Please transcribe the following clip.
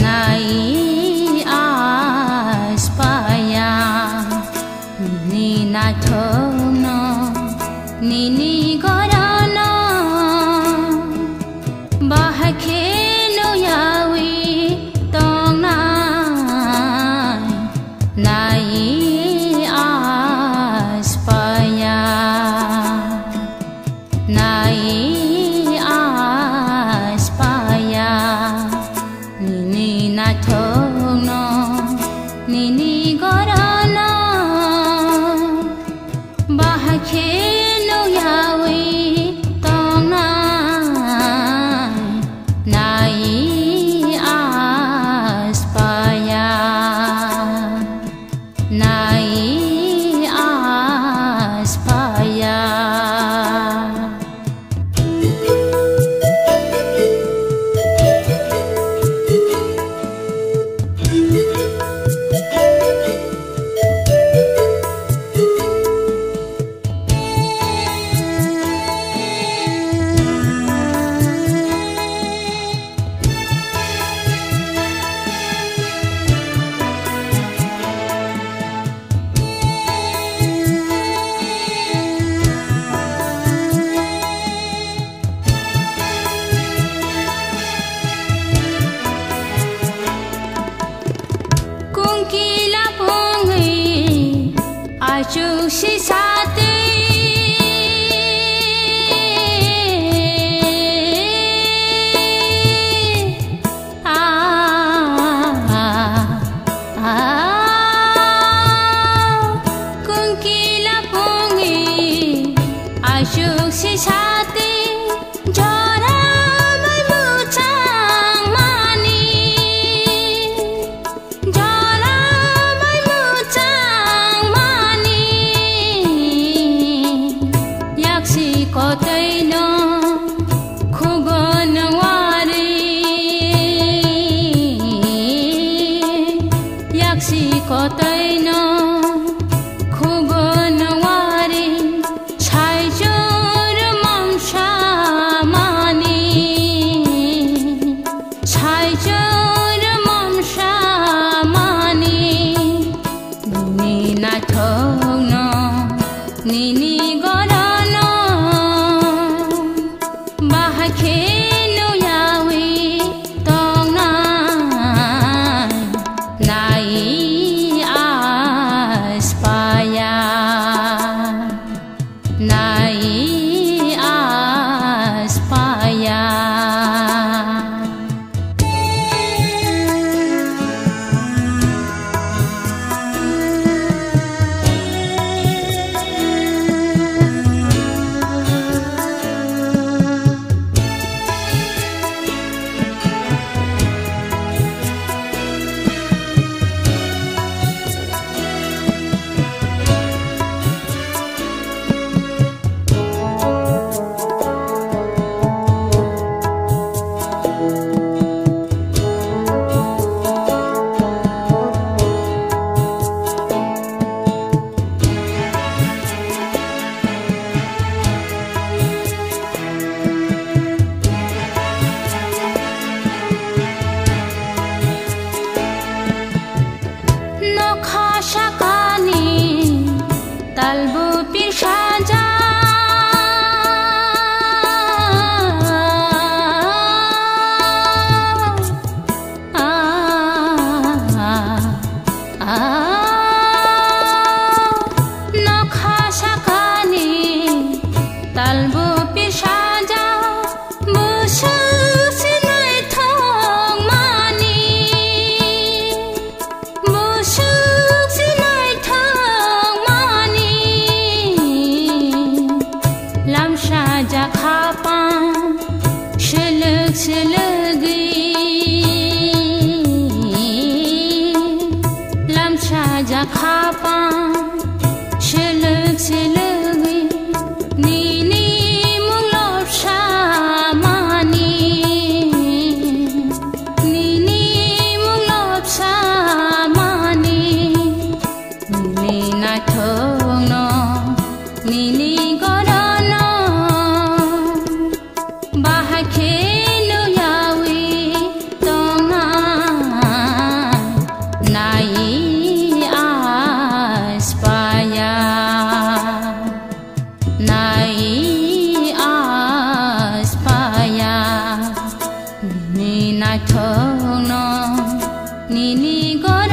nai aspaya ni na thono ni gorana bahke no yawi tong nai aspaya nai aspaya ni na thono ni gorana bahke no yawi tong nai aspaya nai aspaya Ajusi sate kungkila pungi ajusi sate jora mai muchang mani jora mai muchang mani yaksi kotai no khugon wari yaksi kotai no khugon wari chai jor mamsha mani chai jor mamsha mani ni na thogno ni gorana bahke no yawi tong nai aspaya nai aspaya talbu pishaja nokha shakani talbu pishaja musu sinai thong mani musu sinai thong mani lam shaja khapa shiluk shilagi lam shaja khapa shiluk shilagi ni mulop shamani ni mulop shamani ni na thogno ni gorana bahke no yawi tong no nini go